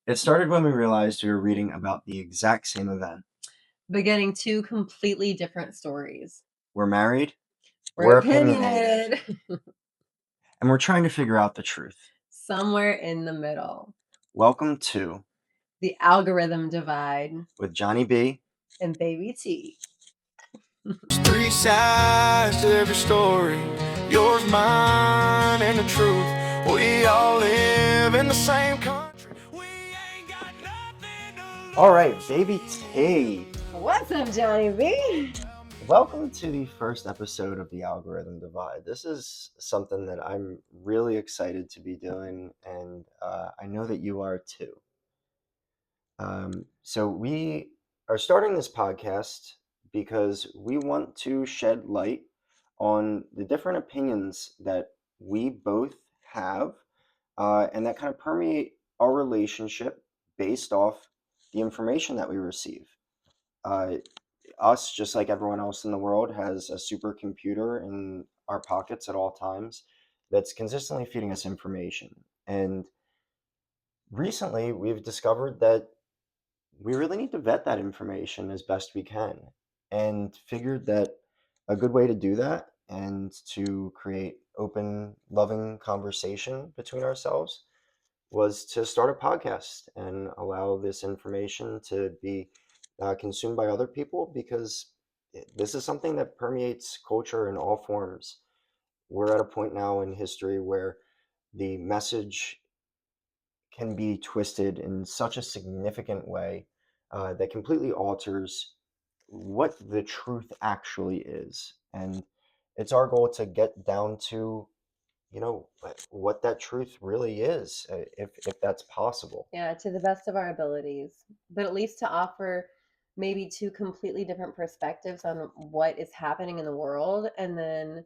It started when we realized we were reading about the exact same event. but getting two completely different stories. We're married, We're we're opinionated, opinionated. and we're trying to figure out the truth. Somewhere in the middle. Welcome to The algorithm divide with Johnny B. and Baby T. There's three sides to every story, yours, mine, and the truth. We all live in the same country. We ain't got nothing to lose. All right, Baby T. What's up, Johnny B? Welcome to the first episode of the Algorithm Divide. This is something that I'm really excited to be doing, and I know that you are too. So we are starting this podcast because we want to shed light on the different opinions that we both have, and that kind of permeate our relationship based off the information that we receive. Us, just like everyone else in the world, has a supercomputer in our pockets at all times that's consistently feeding us information. And recently, we've discovered that we really need to vet that information as best we can, and figured that a good way to do that and to create open, loving conversation between ourselves was to start a podcast and allow this information to be consumed by other people, because this is something that permeates culture in all forms. We're at a point now in history where the message can be twisted in such a significant way that completely alters what the truth actually is. And it's our goal to get down to, what that truth really is, if that's possible. Yeah, to the best of our abilities, but at least to offer maybe two completely different perspectives on what is happening in the world, and then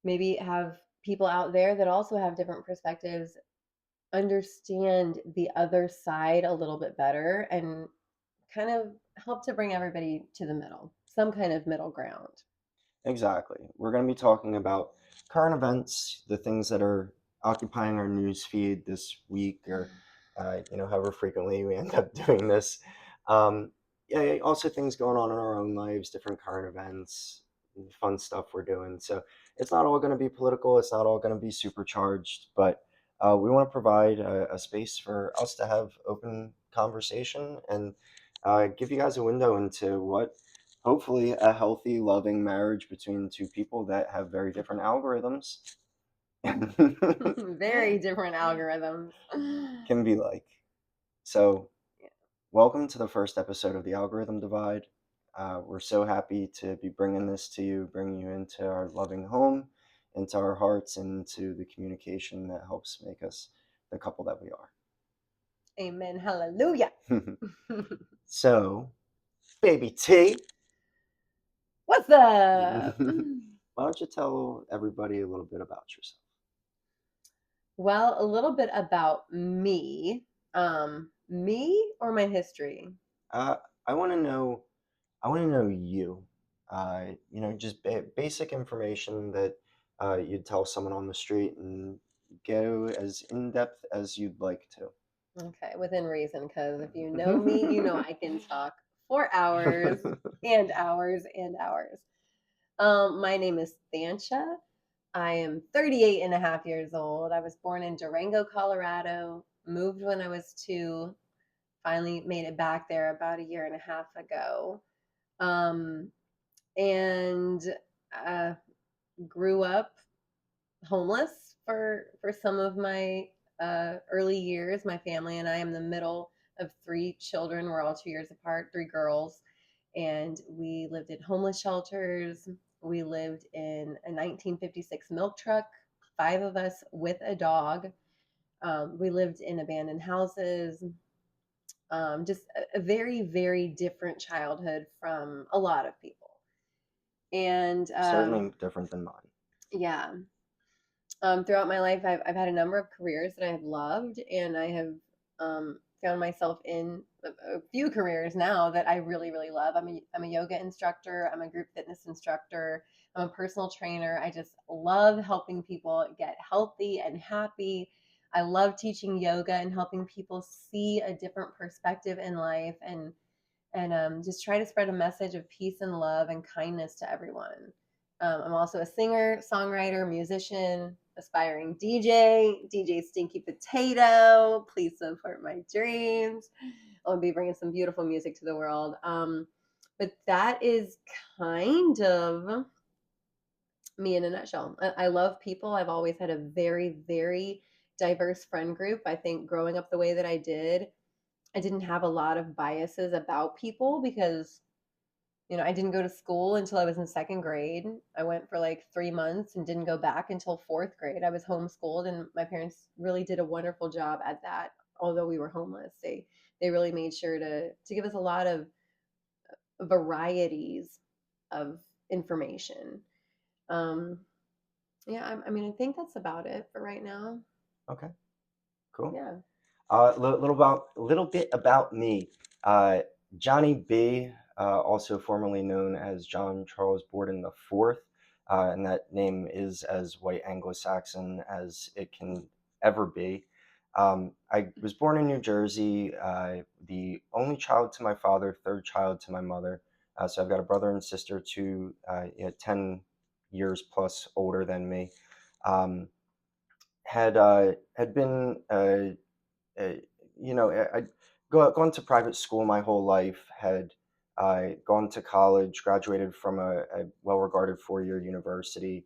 maybe have people out there that also have different perspectives understand the other side a little bit better and kind of help to bring everybody to the middle, some kind of middle ground. Exactly. We're going to be talking about current events, the things that are occupying our news feed this week, or however frequently we end up doing this. Yeah, also things going on in our own lives, different current events, fun stuff we're doing. So it's not all going to be political. It's not all going to be supercharged, but we want to provide a space for us to have open conversation and give you guys a window into what hopefully a healthy, loving marriage between two people that have very different algorithms Very different algorithms. can be like. So, welcome to the first episode of the Algorithm Divide. We're so happy to be bringing this to you, bringing you into our loving home, into our hearts, and into the communication that helps make us the couple that we are. Amen. Hallelujah. So, Baby T, What's up? why don't you tell everybody a little bit about yourself? Well, a little bit about me. Me or my history? Uh, I want to know. I want to know you. Just basic information that you'd tell someone on the street, and go as in depth as you'd like to. Okay, within reason, because if you know me, you know I can talk for hours and hours and hours. My name is Thansha. I am 38 and a half years old. I was born in Durango, Colorado, moved when I was 2, finally made it back there about a year and a half ago. Um, and uh, grew up homeless for some of my early years. My family and I am the middle of 3 children. We're all 2 years apart, 3 girls, and we lived in homeless shelters. We lived in a 1956 milk truck, 5 of us with a dog. We lived in abandoned houses. Just a very, very different childhood from a lot of people. And Certainly different than mine. yeah, throughout my life, I've had a number of careers that I have loved, and I have found myself in a few careers now that I really, really love. I'm a yoga instructor. I'm a group fitness instructor. I'm a personal trainer. I just love helping people get healthy and happy. I love teaching yoga and helping people see a different perspective in life, and just try to spread a message of peace and love and kindness to everyone. I'm also a singer, songwriter, musician, aspiring DJ Stinky Potato. Please support my dreams. I'll be bringing some beautiful music to the world. But that is kind of me in a nutshell. I love people. I've always had a very, very diverse friend group. I think growing up the way that I did, I didn't have a lot of biases about people because I didn't go to school until I was in second grade. I went for like 3 months and didn't go back until fourth grade. I was homeschooled, and my parents really did a wonderful job at that. Although we were homeless, they really made sure to give us a lot of varieties of information. Um, yeah, I mean, I think that's about it for right now. Okay, cool. Yeah. Little bit about me. Uh, Johnny B, also formerly known as John Charles Borden the Fourth, and that name is as white Anglo-Saxon as it can ever be. I was born in New Jersey, the only child to my father, third child to my mother. So I've got a brother and sister, 10 years plus older than me. Um, had been uh, I'd gone to private school my whole life, had gone to college, graduated from a well-regarded four-year university,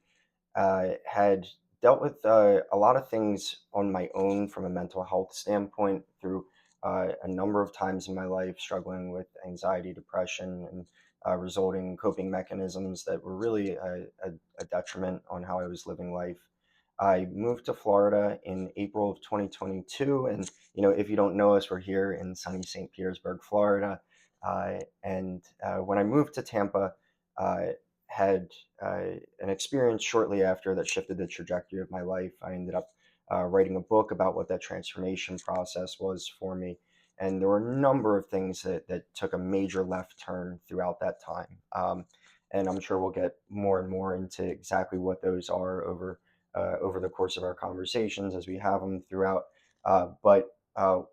had dealt with a lot of things on my own from a mental health standpoint through a number of times in my life, struggling with anxiety, depression, and resulting coping mechanisms that were really a detriment on how I was living life. I moved to Florida in April of 2022, and if you don't know us, we're here in sunny St. Petersburg, Florida. And when I moved to Tampa, uh, had an experience shortly after that shifted the trajectory of my life. I ended up writing a book about what that transformation process was for me. And there were a number of things that took a major left turn throughout that time. And I'm sure we'll get more and more into exactly what those are over the course of our conversations as we have them throughout. But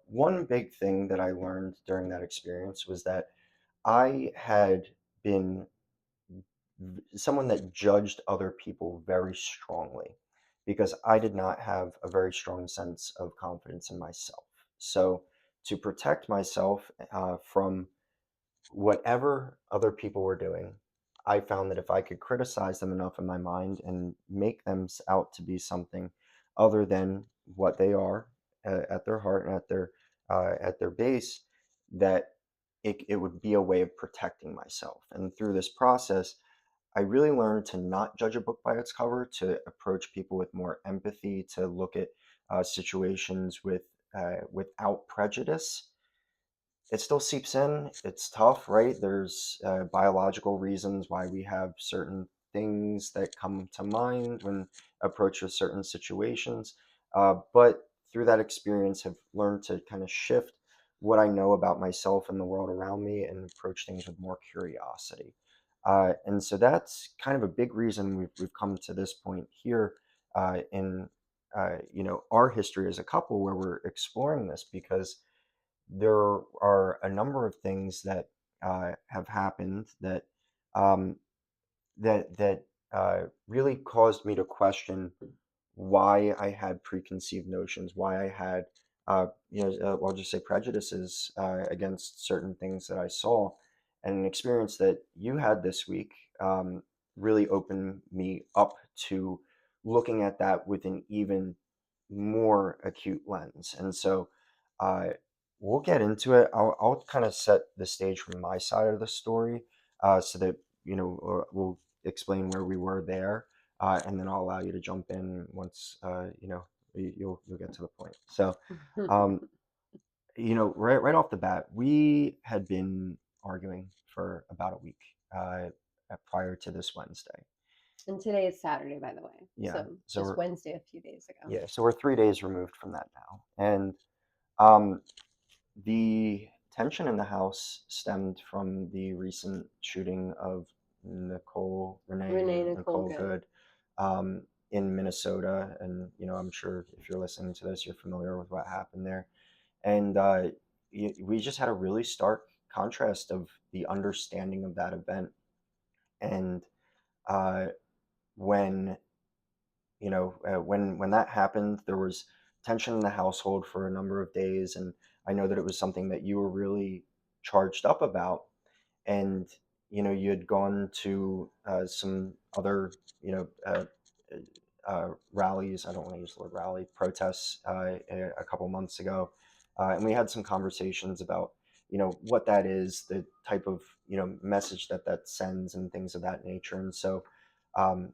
one big thing that I learned during that experience was that I had been someone that judged other people very strongly because I did not have a very strong sense of confidence in myself. So, to protect myself from whatever other people were doing, I found that if I could criticize them enough in my mind and make them out to be something other than what they are at their heart and at their base, that it would be a way of protecting myself. And through this process, I really learned to not judge a book by its cover, to approach people with more empathy, to look at situations without prejudice. It still seeps in. It's tough, right? There's biological reasons why we have certain things that come to mind when approached with certain situations. But through that experience, have learned to kind of shift what I know about myself and the world around me and approach things with more curiosity. And so that's kind of a big reason we've come to this point here in our history as a couple where we're exploring this because there are a number of things that have happened um, that really caused me to question why I had preconceived notions, why I had I'll just say prejudices against certain things that I saw, and an experience that you had this week really opened me up to looking at that with an even more acute lens. And so uh, we'll get into it. I'll kind of set the stage from my side of the story so that, we'll explain where we were there. And then I'll allow you to jump in once, you'll get to the point. So, um, right off the bat, we had been arguing for about a week prior to this Wednesday. And today is Saturday, by the way. Yeah. So So just Wednesday a few days ago. yeah, so we're 3 days removed from that now. And um, the tension in the house stemmed from the recent shooting of Renee Nicole Nicole Good. Good, um, in Minnesota, and I'm sure if you're listening to this, you're familiar with what happened there. And we just had a really stark contrast of the understanding of that event. And uh, when when that happened, there was tension in the household for a number of days, and I know that it was something that you were really charged up about. And you had gone to some other rallies. I don't want to use the word rally, protests a couple months ago, and we had some conversations about what that is, the type of message that sends, and things of that nature. And so um,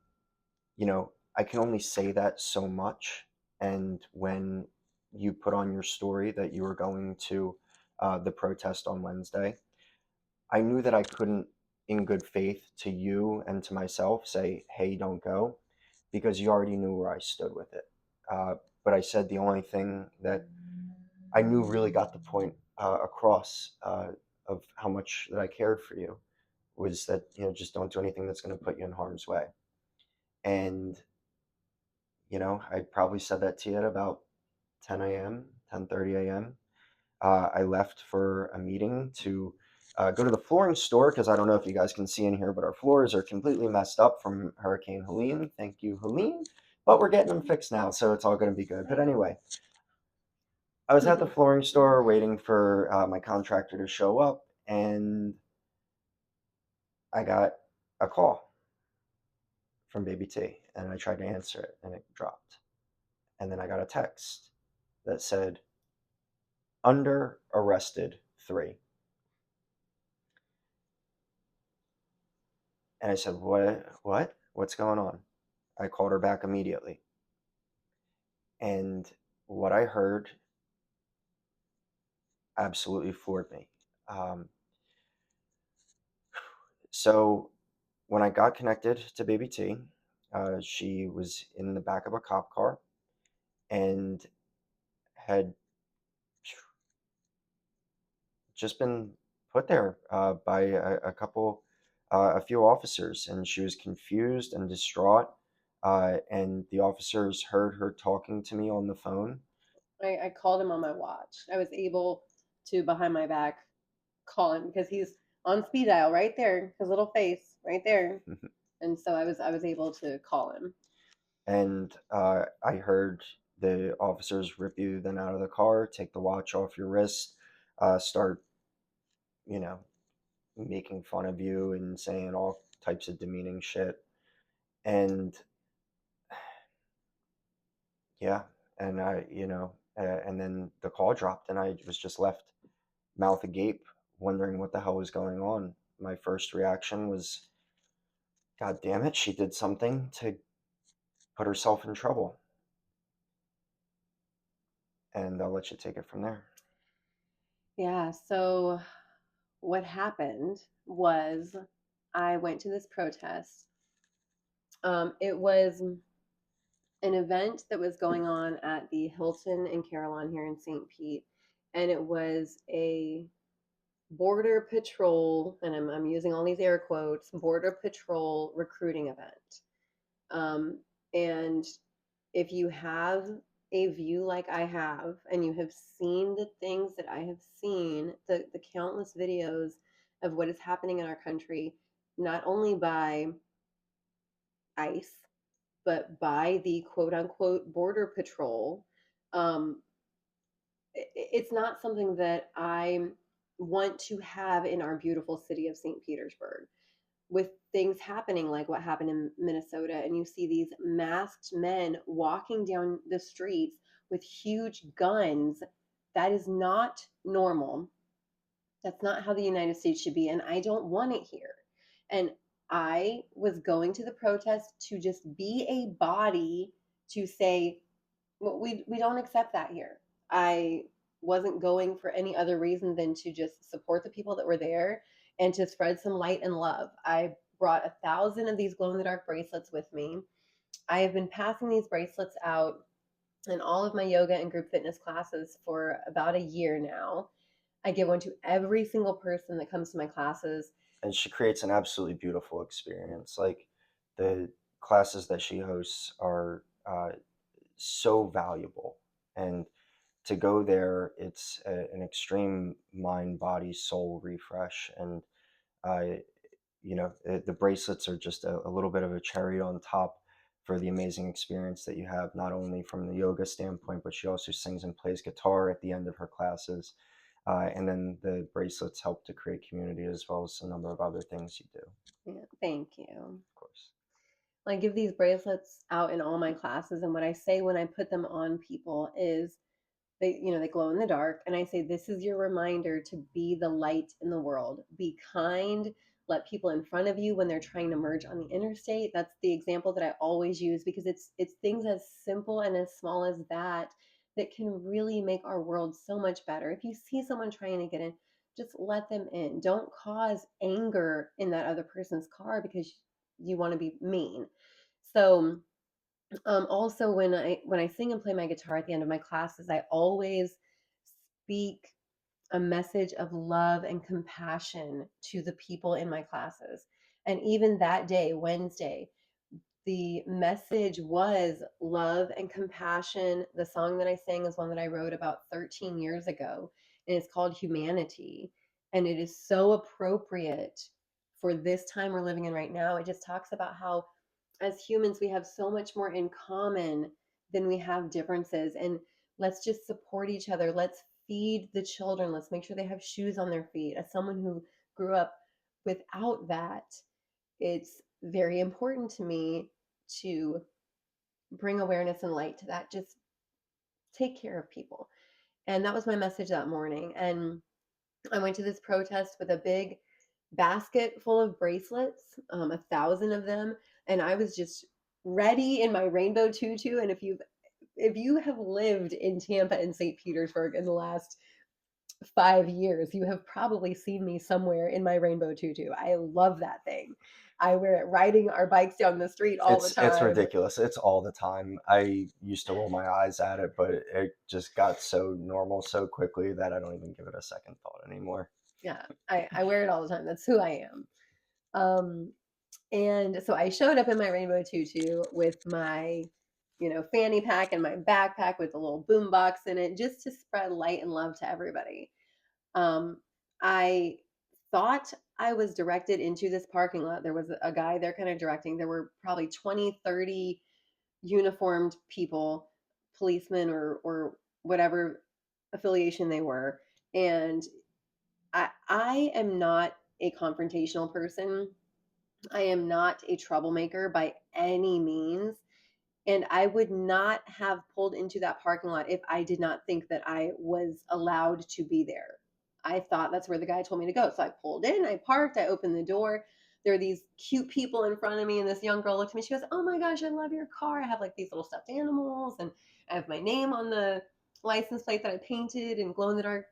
I can only say that so much. And when you put on your story that you were going to the protest on Wednesday, I knew that I couldn't, in good faith, to you and to myself, say, hey, don't go, because you already knew where I stood with it. But I said the only thing that I knew really got the point across of how much that I cared for you was that, just don't do anything that's going to put you in harm's way. And, I probably said that to you at about 10 a.m., 10:30 a.m. I left for a meeting to go to the flooring store, because I don't know if you guys can see in here, but our floors are completely messed up from Hurricane Helene. Thank you, Helene. But we're getting them fixed now, so it's all going to be good. But anyway, I was at the flooring store waiting for my contractor to show up, and I got a call from Baby T, and I tried to answer it, and it dropped. And then I got a text that said, under arrested 3. And I said, what? What's going on? I called her back immediately. And what I heard absolutely floored me. Um, so when I got connected to Baby T, she was in the back of a cop car and had just been put there by a few officers, and she was confused and distraught. And the officers heard her talking to me on the phone. I called him on my watch. I was able to, behind my back, call him because he's on speed dial right there, his little face right there. And so I was able to call him. And I heard the officers rip you then out of the car, take the watch off your wrist, start, you know, making fun of you and saying all types of demeaning shit. And yeah, and and then the call dropped, and I was just left mouth agape, wondering what the hell was going on. My first reaction was, God damn it, she did something to put herself in trouble. And I'll let you take it from there. Yeah. So what happened was I went to this protest. It was an event that was going on at the Hilton in Carillon here in St. Pete, and it was a border patrol, and I'm using all these air quotes, border patrol recruiting event. And if you have a view like I have, and you have seen the things that I have seen, the countless videos of what is happening in our country, not only by ICE, but by the quote unquote border patrol, um, it's not something that I want to have in our beautiful city of St. Petersburg. With things happening like what happened in Minnesota, and you see these masked men walking down the streets with huge guns, that is not normal. That's not how the United States should be, and I don't want it here. And I was going to the protest to just be a body to say, well, we don't accept that here. I wasn't going for any other reason than to just support the people that were there and to spread some light and love. I brought 1,000 of these glow in the dark bracelets with me. I have been passing these bracelets out in all of my yoga and group fitness classes for about a year now. I give one to every single person that comes to my classes. And she creates an absolutely beautiful experience. Like the classes that she hosts are so valuable. And to go there, it's an extreme mind, body, soul refresh. And uh, the bracelets are just a little bit of a cherry on top for the amazing experience that you have, not only from the yoga standpoint, but she also sings and plays guitar at the end of her classes. And then the bracelets help to create community as well as a number of other things you do, Yeah, thank you. of course. I give these bracelets out in all my classes, and what I say when I put them on people is they glow in the dark, and I say this is your reminder to be the light in the world. Be kind, let people in front of you when they're trying to merge on the interstate. That's the example that I always use because it's things as simple and as small as that that can really make our world so much better. If you see someone trying to get in, just let them in. Don't cause anger in that other person's car because you want to be mean. So also when I sing and play my guitar at the end of my classes, I always speak a message of love and compassion to the people in my classes. And even that day, Wednesday, the message was love and compassion. The song that I sang is one that I wrote about 13 years ago, and it's called Humanity. And it is so appropriate for this time we're living in right now. It just talks about how, as humans, we have so much more in common than we have differences. And let's just support each other. Let's feed the children. Let's make sure they have shoes on their feet. As someone who grew up without that, it's very important to me to bring awareness and light to that. Just take care of people. And that was my message that morning. And I went to this protest with a big basket full of bracelets, 1,000 of them. And I was just ready in my rainbow tutu. And if you have lived in Tampa and St. Petersburg in the last 5 years, you have probably seen me somewhere in my rainbow tutu. I love that thing. I wear it riding our bikes down the street all the It's time. ridiculous. It's all the time. I used to roll my eyes at it, but it just got so normal so quickly that I don't even give it a second thought anymore. Yeah, I wear it all the time. That's who I am. And so I showed up in my rainbow tutu with my, fanny pack and my backpack with a little boom box in it, just to spread light and love to everybody. I thought I was directed into this parking lot. There was a guy there kind of directing. There were probably 20, 30 uniformed people, policemen or whatever affiliation they were. And I am not a confrontational person. I am not a troublemaker by any means. And I would not have pulled into that parking lot if I did not think that I was allowed to be there. I thought that's where the guy told me to go. So I pulled in, I parked, I opened the door. There are these cute people in front of me, and this young girl looked at me. She goes, "Oh my gosh, I love your car. I have like these little stuffed animals, and I have my name on the license plate that I painted in glow in the dark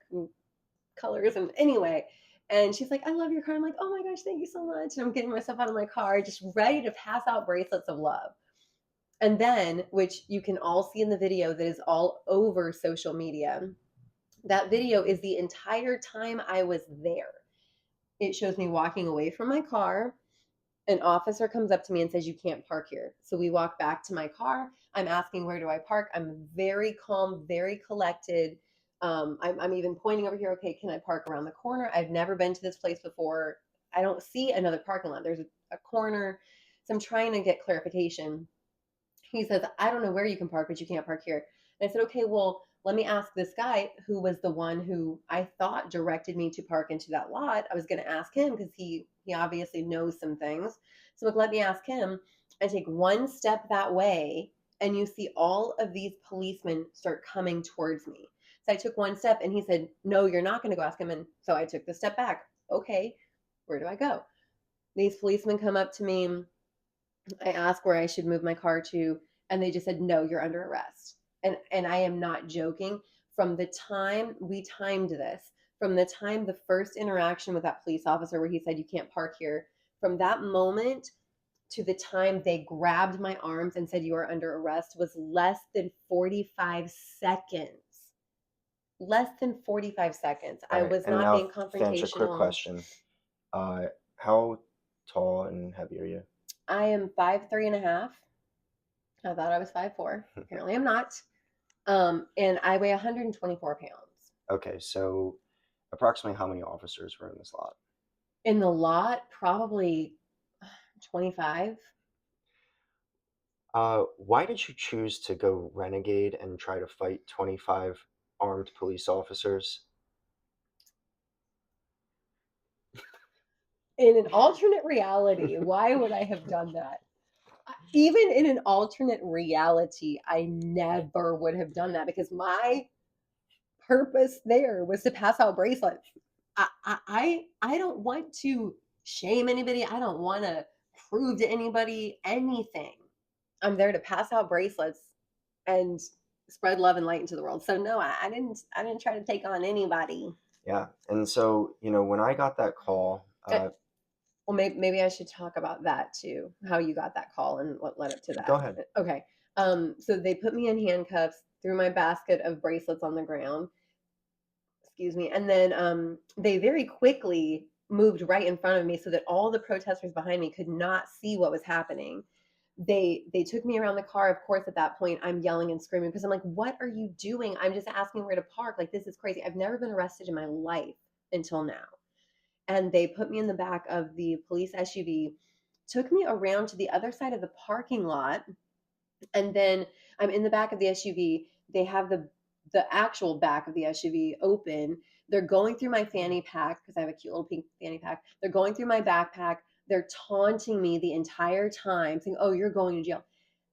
colors." And anyway, and she's like, "I love your car." I'm like, "Oh my gosh, thank you so much." And I'm getting myself out of my car, just ready to pass out bracelets of love. And then, which you can all see in the video that is all over social media, that video is the entire time I was there. It shows me walking away from my car. An officer comes up to me and says, "You can't park here." So we walk back to my car. I'm asking, "Where do I park?" I'm very calm, very collected. I'm even pointing over here. "Okay, can I park around the corner?" I've never been to this place before. I don't see another parking lot. There's a corner. So I'm trying to get clarification. He says, "I don't know where you can park, but you can't park here." And I said, "Okay, well, let me ask this guy who was the one who I thought directed me to park into that lot." I was going to ask him because he obviously knows some things. So like, let me ask him. I take one step that way, and you see all of these policemen start coming towards me. So I took one step, and he said, "No, you're not going to go ask him." And so I took the step back. Okay, where do I go? These policemen come up to me. I asked where I should move my car to, and they just said, "No, you're under arrest." And I am not joking. From the time we timed this, from the time the first interaction with that police officer where he said, "You can't park here," from that moment to the time they grabbed my arms and said, "You are under arrest," was less than 45 seconds. Less than 45 seconds. All I right, was and not being now, Fanch, a quick confrontational. question. How tall and heavy are you? I am 5'3.5". I thought I was 5'4". Apparently, I'm not. And I weigh 124 pounds. Okay, so approximately how many officers were in this lot? In the lot, probably 25. Why did you choose to go renegade and try to fight 25 armed police officers? In an alternate reality, why would I have done that? Even in an alternate reality, I never would have done that because my purpose there was to pass out bracelets. I don't want to shame anybody. I don't want to prove to anybody anything. I'm there to pass out bracelets and spread love and light into the world. So no, I didn't try to take on anybody. Yeah, and so, when I got that call, Uh, Well, maybe I should talk about that too. How you got that call and what led up to go that. ahead. Okay. So they put me in handcuffs, threw my basket of bracelets on the ground. Excuse me. And then they very quickly moved right in front of me so that all the protesters behind me could not see what was happening. They took me around the car. Of course, at that point, I'm yelling and screaming because I'm like, "What are you doing? I'm just asking where to park. Like this is crazy. I've never been arrested in my life until now." And they put me in the back of the police SUV, took me around to the other side of the parking lot, and then I'm in the back of the SUV. They have the actual back of the SUV open. They're going through my fanny pack because I have a cute little pink fanny pack. They're going through my backpack. They're taunting me the entire time, saying, "Oh, you're going to jail."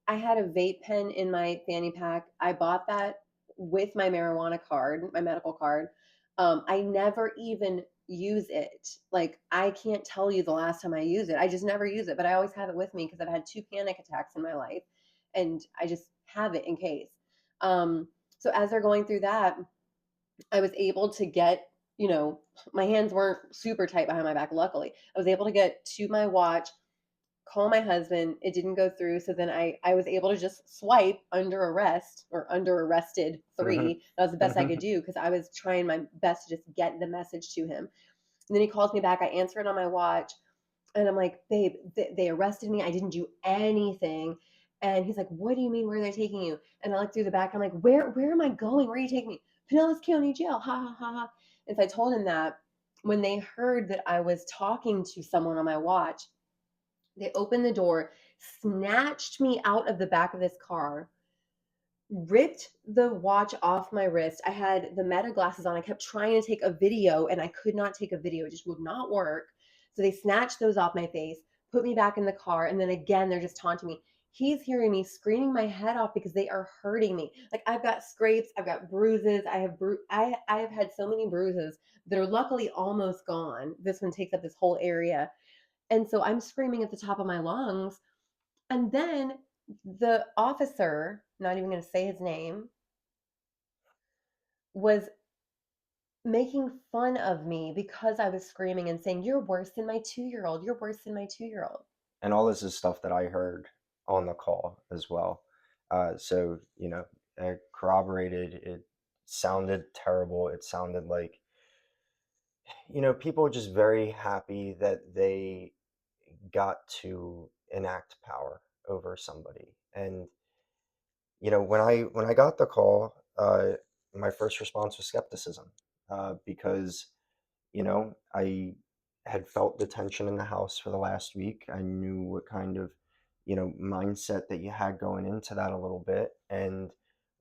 I had a vape pen in my fanny pack. I bought that with my marijuana card, my medical card. I never even use it. Like, I can't tell you the last time I use it. I just never use it, but I always have it with me because I've had 2 panic attacks in my life and I just have it in case. So as they're going through that, I was able to get, my hands weren't super tight behind my back, luckily. I was able to get to my watch, call my husband. It didn't go through. So then I was able to just swipe under arrest or under arrested three. That was the best I could do because I was trying my best to just get the message to him. And then he calls me back. I answer it on my watch. And I'm like, "Babe, they arrested me. I didn't do anything." And he's like, "What do you mean? Where are they taking you?" And I look through the back. I'm like, "Where am I going? Where are you taking me?" "Pinellas County Jail. Ha ha ha ha." And so I told him that. When they heard that I was talking to someone on my watch, they opened the door, snatched me out of the back of this car, ripped the watch off my wrist. I had the meta glasses on. I kept trying to take a video and I could not take a video. It just would not work. So they snatched those off my face, put me back in the car, and then again they're just taunting me. He's hearing me screaming my head off because they are hurting me. Like I've got scrapes, I've got bruises, I have had so many bruises that are luckily almost gone. This one takes up this whole area. And so I'm screaming at the top of my lungs. And then the officer, not even going to say his name, was making fun of me because I was screaming and saying, "You're worse than my 2 year old. You're worse than my 2 year old." And all this is stuff that I heard on the call as well. So, corroborated. It sounded terrible. It sounded like, people were just very happy that they got to enact power over somebody. And, when I got the call, my first response was skepticism, because I had felt the tension in the house for the last week. I knew what kind of, mindset that you had going into that a little bit, and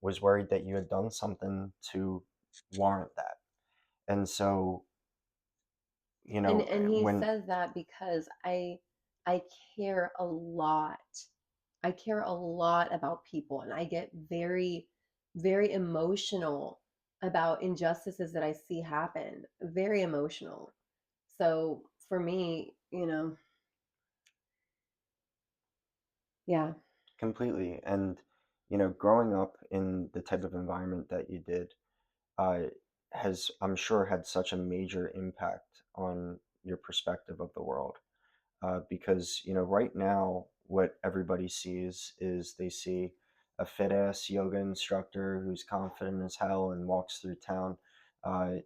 was worried that you had done something to warrant that. And so, And he when says that because I care a lot. I care a lot about people and I get very very emotional about injustices that I see happen. Very emotional. So for me, yeah. completely, and growing up in the type of environment that you did, uh, has, I'm sure, had such a major impact on your perspective of the world. Because right now what everybody sees is they see a fit ass yoga instructor who's confident as hell and walks through town,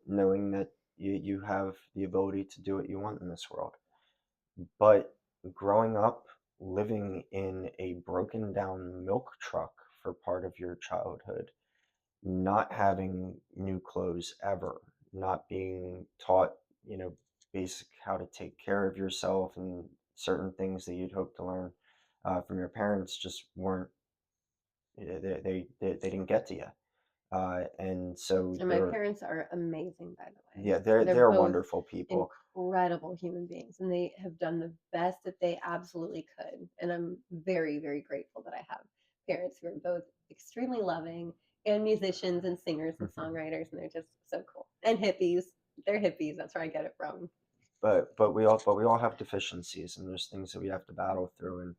knowing that you have the ability to do what you want in this world. But growing up living in a broken down milk truck for part of your childhood, not having new clothes ever, not being taught, basic how to take care of yourself, and certain things that you'd hope to learn from your parents just weren't, they didn't get to you. And so And my parents are amazing, by the way. yeah, they're They're they're both wonderful people. incredible human beings, and they have done the best that they absolutely could. And I'm very, very grateful that I have parents who are both extremely loving and musicians and singers and songwriters, and they're just so cool. And hippies. They're hippies. That's where I get it from. But we all have deficiencies, and there's things that we have to battle through,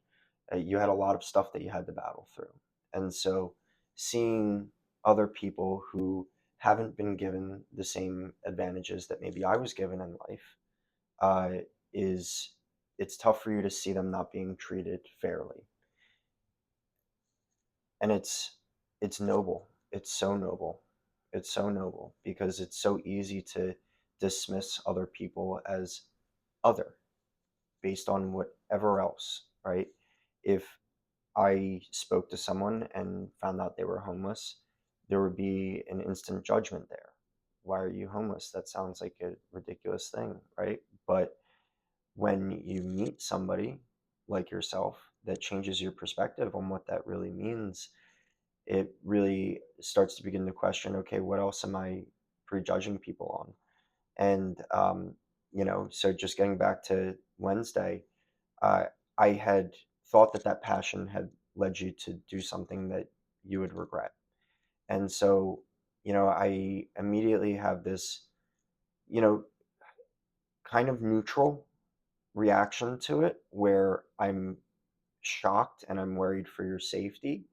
and you had a lot of stuff that you had to battle through. And so seeing other people who haven't been given the same advantages that maybe I was given in life, uh, is it's tough for you to see them not being treated fairly. And it's noble. It's so noble. It's so noble because it's so easy to dismiss other people as other based on whatever else, right? If I spoke to someone and found out they were homeless, there would be an instant judgment there. Why are you homeless? That sounds like a ridiculous thing, right? But when you meet somebody like yourself that changes your perspective on what that really means, it really starts to begin to question, okay, what else am I prejudging people on? And, so just getting back to Wednesday, uh, I had thought that passion had led you to do something that you would regret. And so, I immediately have this, you know, kind of neutral reaction to it where I'm shocked and I'm worried for your safety.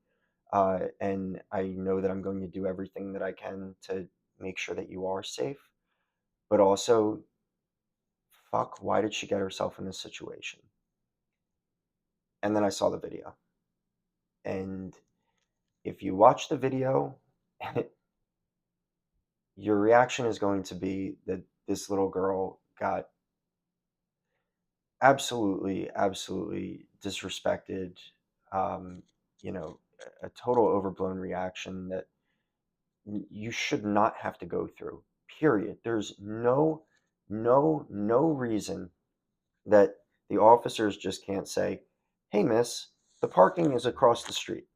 And I know that I'm going to do everything that I can to make sure that you are safe. But also, fuck, why did she get herself in this situation? And then I saw the video. And if you watch the video, your reaction is going to be that this little girl got absolutely, absolutely disrespected. Um, a total overblown reaction that you should not have to go through. Period. There's no reason that the officers just can't say, "Hey, miss, the parking is across the street.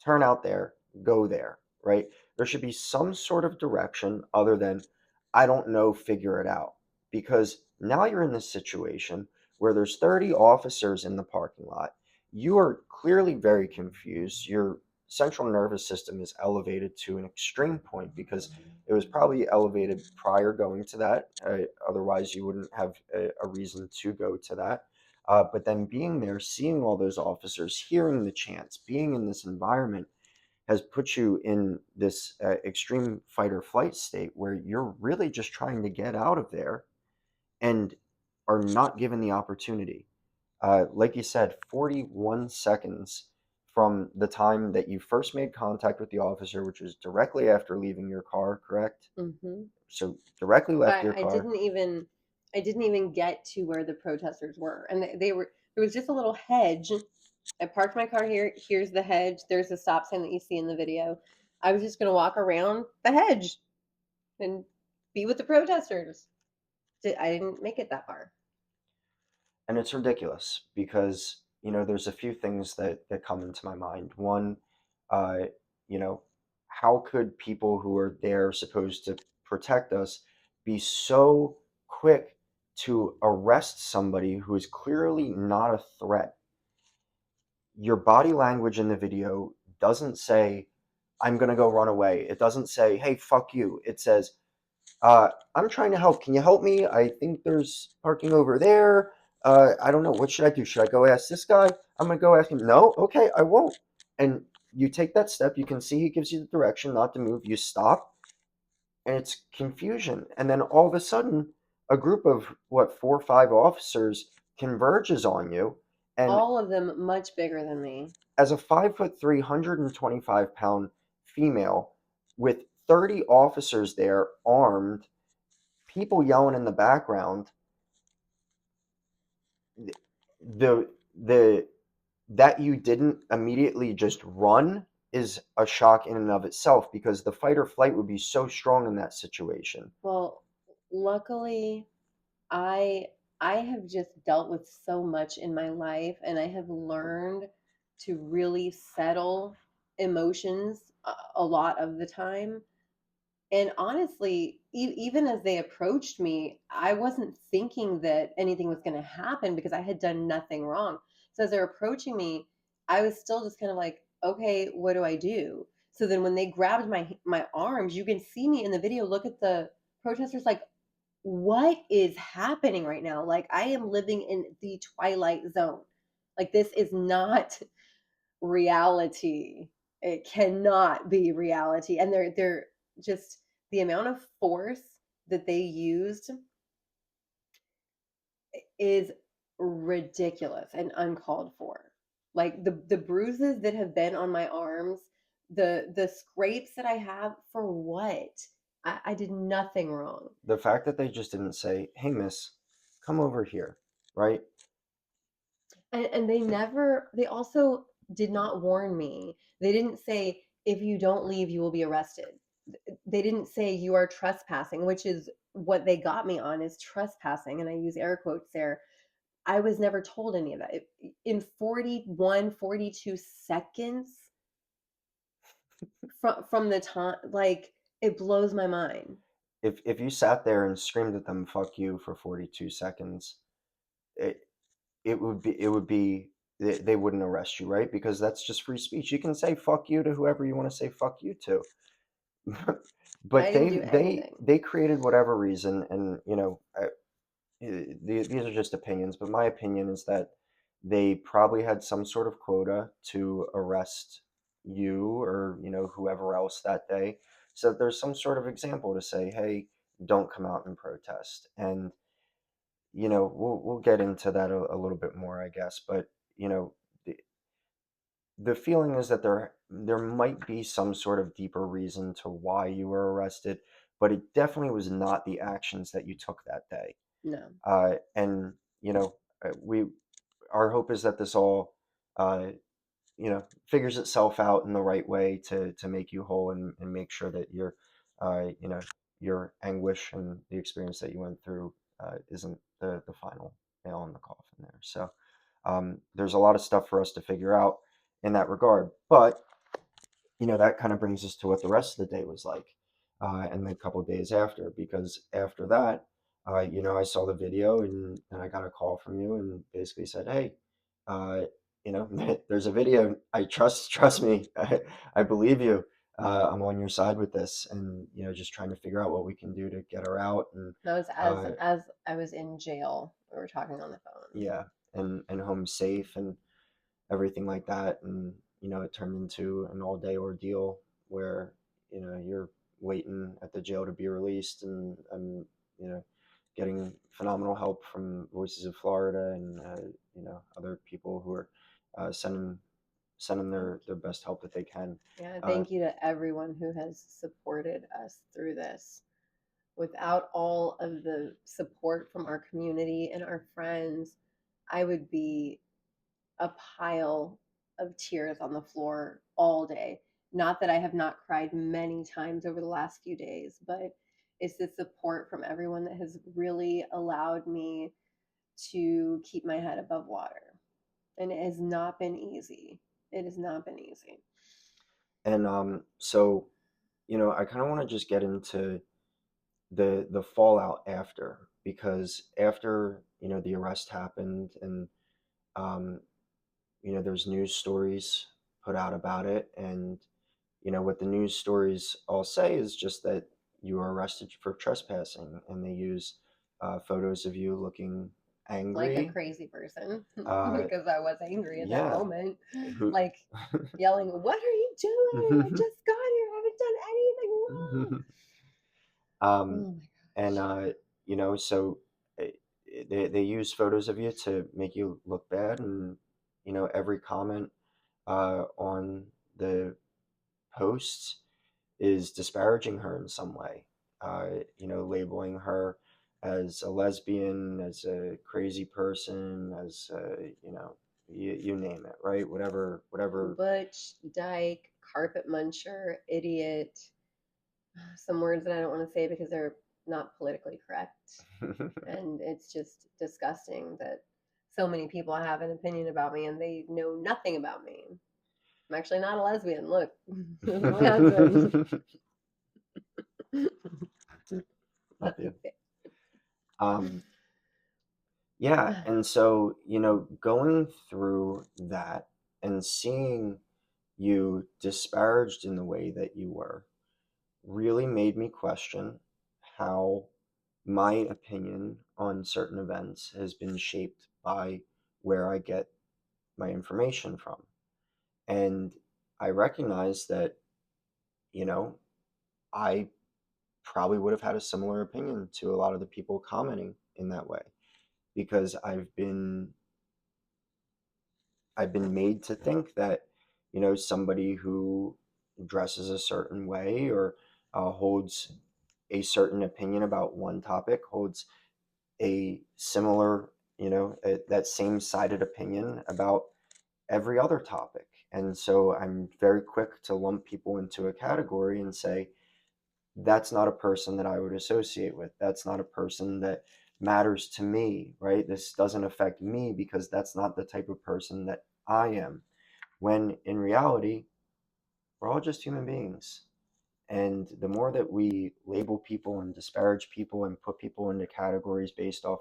Turn out there, go there," right? There should be some sort of direction other than, "I don't know, figure it out." Because now you're in this situation where there's 30 officers in the parking lot. You are clearly very confused. Your central nervous system is elevated to an extreme point because it was probably elevated prior going to that. Otherwise, you wouldn't have a reason to go to that. But then being there, seeing all those officers, hearing the chants, being in this environment has put you in this extreme fight or flight state where you're really just trying to get out of there and are not given the opportunity. Like you said, 41 seconds from the time that you first made contact with the officer, which was directly after leaving your car, correct? Mm-hmm. So directly left But your car. I didn't even get to where the protesters were, and they were. There was just a little hedge. I parked my car here. Here's the hedge. There's a stop sign that you see in the video. I was just gonna walk around the hedge and be with the protesters. I didn't make it that far. And it's ridiculous because there's a few things that come into my mind. One, uh, you know how could people who are there supposed to protect us be so quick to arrest somebody who is clearly not a threat? Your body language in the video doesn't say, "I'm going to go run away." It doesn't say, "Hey, fuck you." It says, "I'm trying to help. Can you help me? I think there's parking over there. I don't know. What should I do? Should I go ask this guy? I'm going to go ask him." No, okay, I won't. And you take that step. You can see he gives you the direction not to move. You stop, and it's confusion. And then all of a sudden, a group of, what, 4 or 5 officers converges on you. And All of them much bigger than me. as a 5'3", 125-pound female with 30 officers there armed, people yelling in the background, the the that you didn't immediately just run is a shock in and of itself, because the fight or flight would be so strong in that situation. Well, luckily, I I have just dealt with so much in my life, and I have learned to really settle emotions a lot of the time. And honestly, even as they approached me, I wasn't thinking that anything was going to happen because I had done nothing wrong. So as they're approaching me, I was still just kind of like, okay, what do I do? So then when they grabbed my arms, you can see me in the video. Look at the protesters, like, what is happening right now? Like, I am living in the twilight zone. Like, this is not reality. It cannot be reality. And they're just, the amount of force that they used is ridiculous and uncalled for. Like, the bruises that have been on my arms, the scrapes that I have, for what? I did nothing wrong. The fact that they just didn't say, "Hey, miss, come over here," right? And they also did not warn me. They didn't say, if you don't leave, you will be arrested. They didn't say you are trespassing, which is what they got me on, is trespassing. And I use air quotes there. I was never told any of that. In 41, 42 seconds from the time, like, it blows my mind. If you sat there and screamed at them "fuck you" for 42 seconds, it it would be they wouldn't arrest you, right? Because that's just free speech. You can say "fuck you" to whoever you want to say "fuck you" to. I But didn't they do they anything. they created whatever reason, and these are just opinions, but my opinion is that they probably had some sort of quota to arrest you, or whoever else that day, so that there's some sort of example to say, hey, don't come out and protest. And we'll get into that a little bit more, I guess. But the, the feeling is that there might be some sort of deeper reason to why you were arrested, but it definitely was not the actions that you took that day. No. And we our hope is that this all uh, figures itself out in the right way to make you whole, and make sure that uh, you know your anguish and the experience that you went through isn't the final nail in the coffin there. So there's a lot of stuff for us to figure out in that regard, but that kind of brings us to what the rest of the day was like, and the couple of days after, because after that, I saw the video, and I got a call from you and basically said, hey, uh, there's a video. I trust me. I believe you. I'm on your side with this, and just trying to figure out what we can do to get her out, and That was uh, as I was in jail. We were talking on the phone. yeah, and home safe, and everything like that. And it turned into an all day ordeal where you're waiting at the jail to be released, and I'm getting phenomenal help from Voices of Florida, and other people who are sending their best help that they can. Yeah, uh, thank you to everyone who has supported us through this. Without all of the support from our community and our friends, I would be a pile of tears on the floor all day. Not that I have not cried many times over the last few days, but it's the support from everyone that has really allowed me to keep my head above water. And it has not been easy. It has not been easy. and so I kind of want to just get into the fallout after, because after the arrest happened, and um, there's news stories put out about it, and what the news stories all say is just that you were arrested for trespassing, and they use photos of you looking Like a angry. crazy person, uh, because I was angry in that yeah, moment, who like yelling, "What are you doing? I just got here. I haven't done anything wrong." um, Oh my and gosh. so uh, they use photos of you to make you look bad, and every comment on the posts is disparaging her in some way, labeling her as a lesbian, as a crazy person, as you name it, right? Whatever. Butch, dyke, carpet muncher, idiot. Some words that I don't want to say because they're not politically correct. And it's just disgusting that so many people have an opinion about me and they know nothing about me. I'm actually not a lesbian. Look, this is my husband. Love you. Yeah, and so, going through that and seeing you disparaged in the way that you were really made me question how my opinion on certain events has been shaped by where I get my information from. And I recognize that, you know, I probably would have had a similar opinion to a lot of the people commenting in that way because I've been made to think that, somebody who dresses a certain way or holds a certain opinion about one topic holds a similar, that same sided opinion about every other topic. And so I'm very quick to lump people into a category and say, that's not a person that I would associate with. That's not a person that matters to me, right? This doesn't affect me because that's not the type of person that I am. When in reality, we're all just human beings. And the more that we label people and disparage people and put people into categories based off,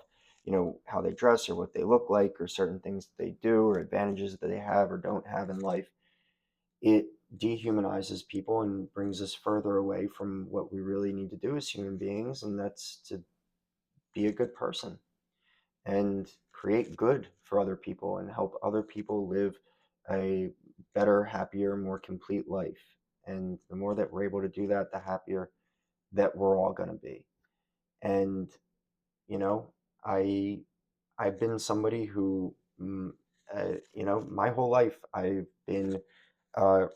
how they dress or what they look like or certain things that they do or advantages that they have or don't have in life, it dehumanizes people and brings us further away from what we really need to do as human beings, and that's to be a good person and create good for other people and help other people live a better, happier, more complete life. And the more that we're able to do that, the happier that we're all going to be. And you know, I I've been somebody who, my whole life I've been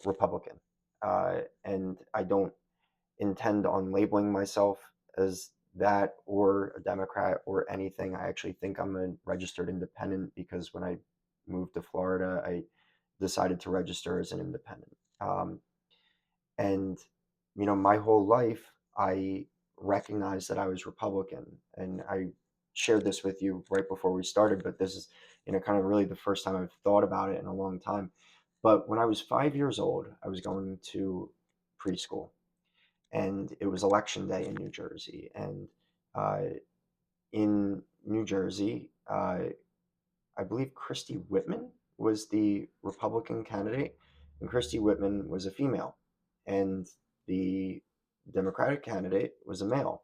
Republican, and I don't intend on labeling myself as that or a Democrat or anything. I actually think I'm a registered independent because when I moved to Florida, I decided to register as an independent. And, my whole life, I recognized that I was Republican. And I shared this with you right before we started, but this is, kind of really the first time I've thought about it in a long time. But when I was 5 years old, I was going to preschool and it was election day in New Jersey. And uh, in New Jersey, I believe Christy Whitman was the Republican candidate, and Christy Whitman was a female, and the Democratic candidate was a male.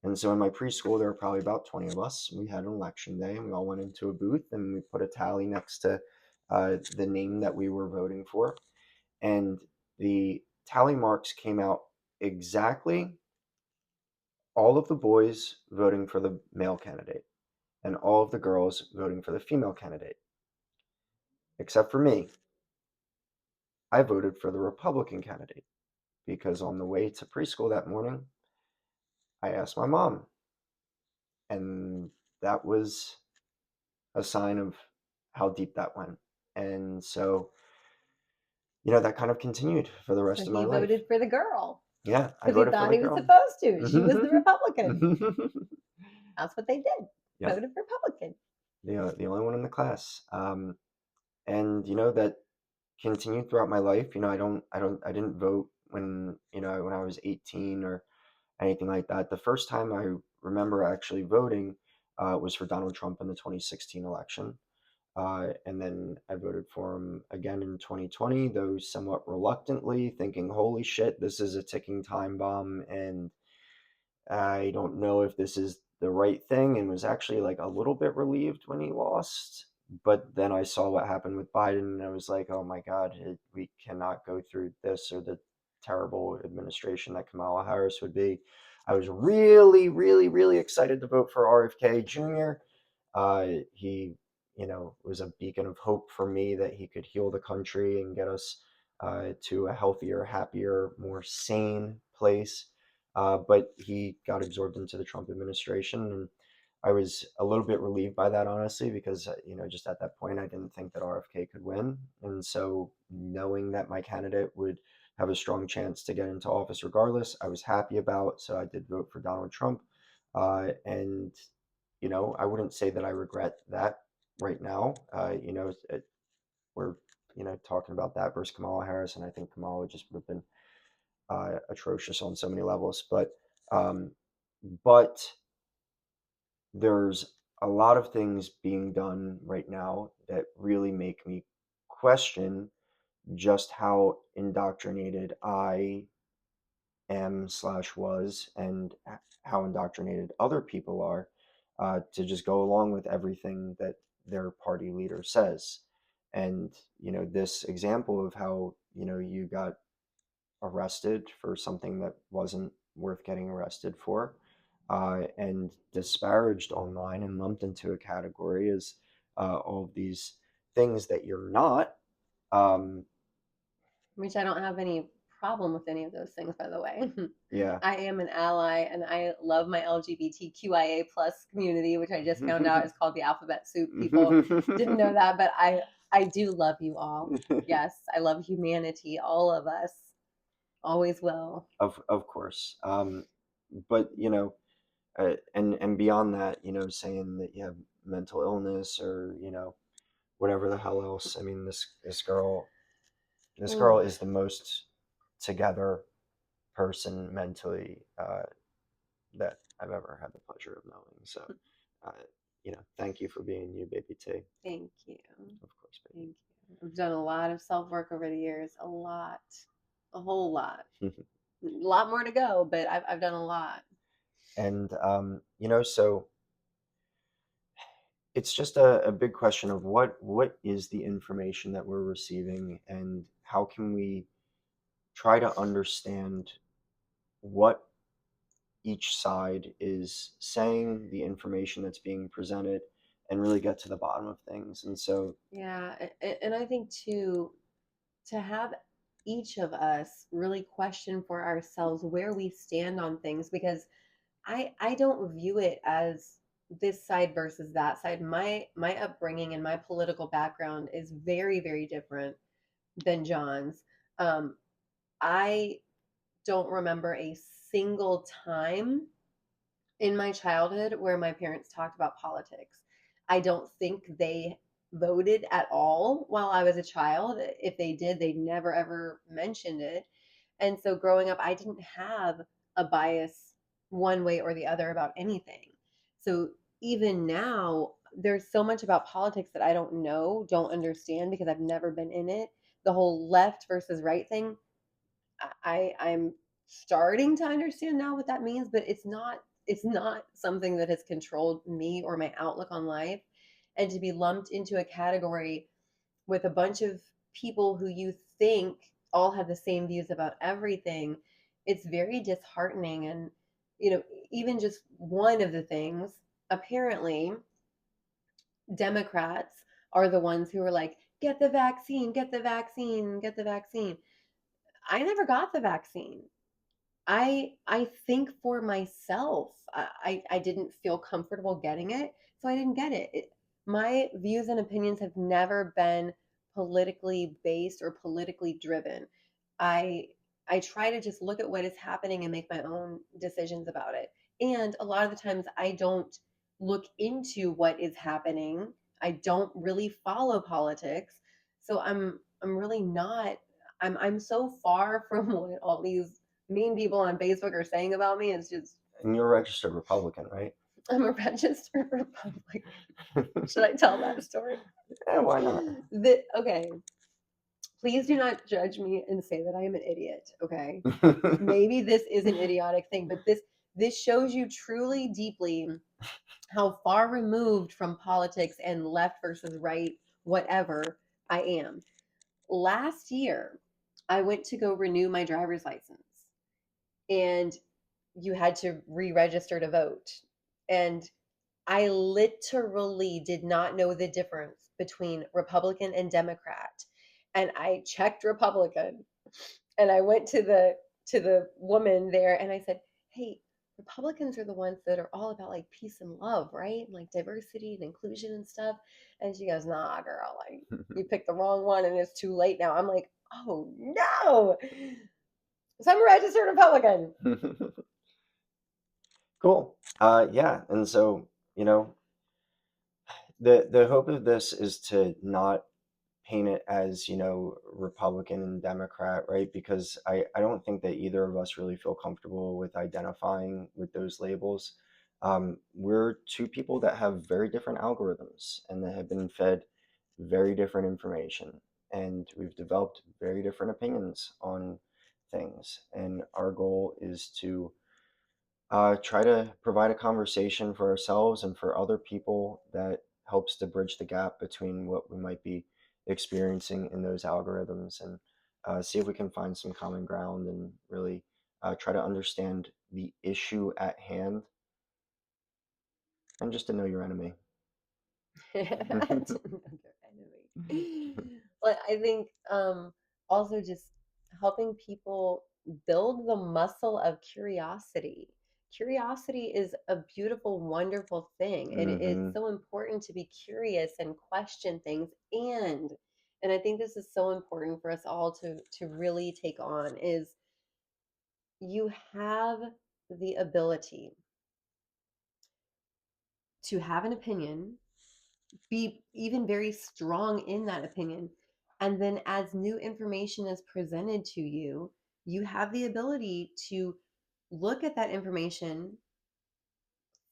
And so in my preschool, there were probably about 20 of us. We had an election day, and we all went into a booth, and we put a tally next to the name that we were voting for. And the tally marks came out exactly all of the boys voting for the male candidate and all of the girls voting for the female candidate. Except for me, I voted for the Republican candidate because on the way to preschool that morning, I asked my mom, and that was a sign of how deep that went. And so, that kind of continued for the So rest of my he life. voted for the girl Yeah, I because he voted for thought the he was girl. supposed to. She was the Republican. That's what they did. Yep, Voted Republican. the only one in the class. And that continued throughout my life. I didn't vote when I was 18 or anything like that. The first time I remember actually voting was for Donald Trump in the 2016 election. And then I voted for him again in 2020, though somewhat reluctantly, thinking, holy shit, this is a ticking time bomb. And I don't know if this is the right thing, and was actually like a little bit relieved when he lost. But then I saw what happened with Biden, and I was like, oh my God, we cannot go through this or the terrible administration that Kamala Harris would be. I was really, really, really excited to vote for RFK Jr. He, was a beacon of hope for me that he could heal the country and get us to a healthier, happier, more sane place. But he got absorbed into the Trump administration, and I was a little bit relieved by that, honestly, because just at that point, I didn't think that RFK could win, and so knowing that my candidate would have a strong chance to get into office regardless, I was happy about. So I did vote for Donald Trump, and I wouldn't say that I regret that right now. We're talking about that versus Kamala Harris, and I think Kamala just would have been atrocious on so many levels. Um, but there's a lot of things being done right now that really make me question just how indoctrinated I am slash was, and how indoctrinated other people are, to just go along with everything that their party leader says. And this example of how you got arrested for something that wasn't worth getting arrested for, and disparaged online and lumped into a category as all of these things that you're not. Um, Which I don't have any problem with any of those things, by the way. yeah. I am an ally and I love my LGBTQIA plus community, which I just found out is called the alphabet soup. People didn't know that, but I do love you all. Yes, I love humanity, all of us. Always will. Of course. But and beyond that, saying that you have mental illness, or whatever the hell else. I mean, this girl Ooh. is the most together person mentally, that I've ever had the pleasure of knowing. So, uh, thank you for being you, baby T. Thank you. Of course, baby. Thank you. I've done a lot of self work over the years. A lot. A whole lot. A lot more to go, but I've done a lot. And so it's just a big question of what is the information that we're receiving, and how can we try to understand what each side is saying, the information that's being presented, and really get to the bottom of things. And so, Yeah, and I think too, to have each of us really question for ourselves where we stand on things, because I don't view it as this side versus that side. My upbringing and my political background is very, very different than John's. Um, I don't remember a single time in my childhood where my parents talked about politics. I don't think they voted at all while I was a child. If they did, they never ever mentioned it. And so growing up, I didn't have a bias one way or the other about anything. So even now, there's so much about politics that I don't know, don't understand because I've never been in it. The whole left versus right thing, I'm starting to understand now what that means, but it's not something that has controlled me or my outlook on life. And to be lumped into a category with a bunch of people who you think all have the same views about everything, it's very disheartening. And you know, even just one of the things, apparently Democrats are the ones who are like, get the vaccine, get the vaccine, get the vaccine. I never got the vaccine. I think for myself, I didn't feel comfortable getting it, so I didn't get it. My views and opinions have never been politically based or politically driven. I I try to just look at what is happening and make my own decisions about it. And a lot of the times I don't look into what is happening. I don't really follow politics. So I'm really not I'm so far from what all these mean people on Facebook are saying about me. It's just and you're a registered Republican, right? I'm a registered Republican. Should I tell that story? Yeah, why not? Okay. Please do not judge me and say that I am an idiot. Okay. Maybe this is an idiotic thing, but this shows you truly deeply how far removed from politics and left versus right, whatever, I am. Last year, I went to go renew my driver's license, and you had to re-register to vote. And I literally did not know the difference between Republican and Democrat. And I checked Republican, and I went to the woman there and I said, "Hey, Republicans are the ones that are all about like peace and love, right? And, like diversity and inclusion and stuff. And she goes, nah, girl, like you picked the wrong one and it's too late now. I'm like, oh no. So I'm a registered Republican. Cool. Yeah, and so, you know, the hope of this is to not paint it as, Republican and Democrat, right? Because I don't think that either of us really feel comfortable with identifying with those labels. We're two people that have very different algorithms and that have been fed very different information, and we've developed very different opinions on things. And our goal is to try to provide a conversation for ourselves and for other people that helps to bridge the gap between what we might be experiencing in those algorithms, and see if we can find some common ground and really try to understand the issue at hand and just to know your enemy. That's another enemy. But I think also just helping people build the muscle of curiosity. Curiosity is a beautiful, wonderful thing. It's Hmm. so important to be curious and question things, and I think this is so important for us all to really take on is you have the ability to have an opinion, be even very strong in that opinion. And then as new information is presented to you, you have the ability to look at that information,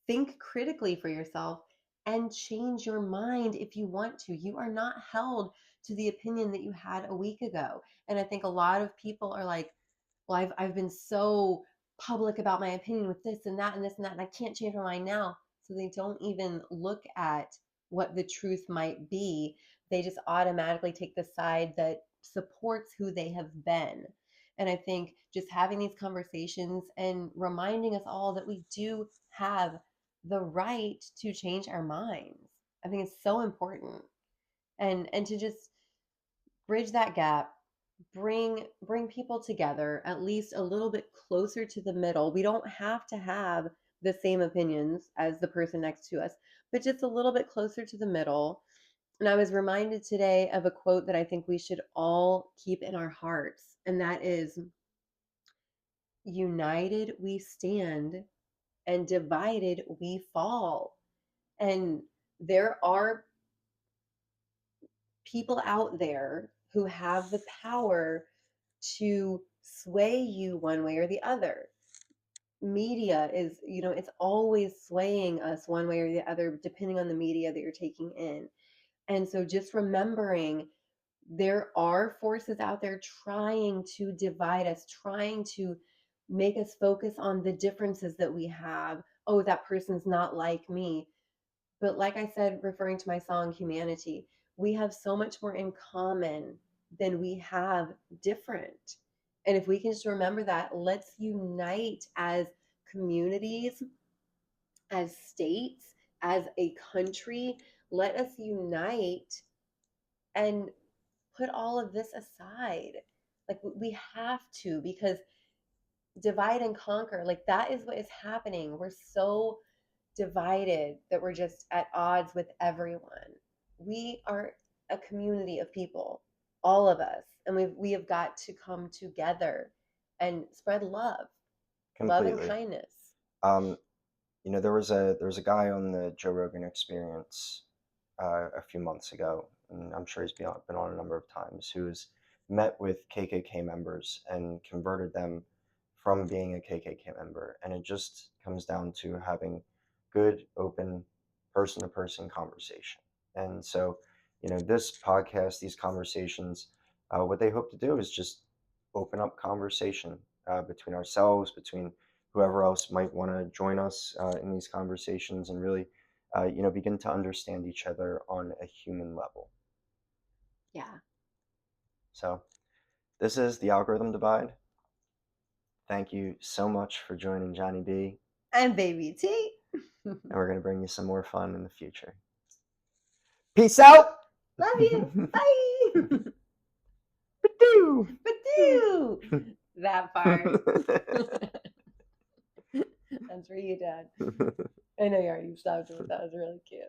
think critically for yourself, and change your mind if you want to. You are not held to the opinion that you had a week ago. And I think a lot of people are like, well, I've been so public about my opinion with this and that and this and that, and I can't change my mind now. So they don't even look at what the truth might be. They just automatically take the side that supports who they have been. And I think just having these conversations and reminding us all that we do have the right to change our minds. I think it's so important. And to just bridge that gap, bring people together at least a little bit closer to the middle. We don't have to have the same opinions as the person next to us, but just a little bit closer to the middle. And I was reminded today of a quote that I think we should all keep in our hearts, and that is, united we stand and divided we fall. And there are people out there who have the power to sway you one way or the other. Media is, it's always swaying us one way or the other, depending on the media that you're taking in. And so just remembering there are forces out there trying to divide us, trying to make us focus on the differences that we have. Oh, that person's not like me. But like I said, referring to my song Humanity, we have so much more in common than we have different. And if we can just remember that, let's unite as communities, as states, as a country. Let us unite and put all of this aside. Like we have to, because divide and conquer, like that is what is happening. We're so divided that we're just at odds with everyone. We are a community of people, all of us, and we have got to come together and spread love and Completely. kindness. Um, there was a guy on the Joe Rogan Experience a few months ago, and I'm sure he's been on a number of times, who's met with KKK members and converted them from being a KKK member. And it just comes down to having good, open, person to person conversation. And so, this podcast, these conversations, what they hope to do is just open up conversation between ourselves, between whoever else might want to join us in these conversations, and really begin to understand each other on a human level. Yeah. So, this is the Algorithm Divide. Thank you so much for joining Johnny B. And baby T. And we're going to bring you some more fun in the future. Peace out! Love you. Bye. But do that part. That's for you, Dad. I know you already stopped it, but that was really cute.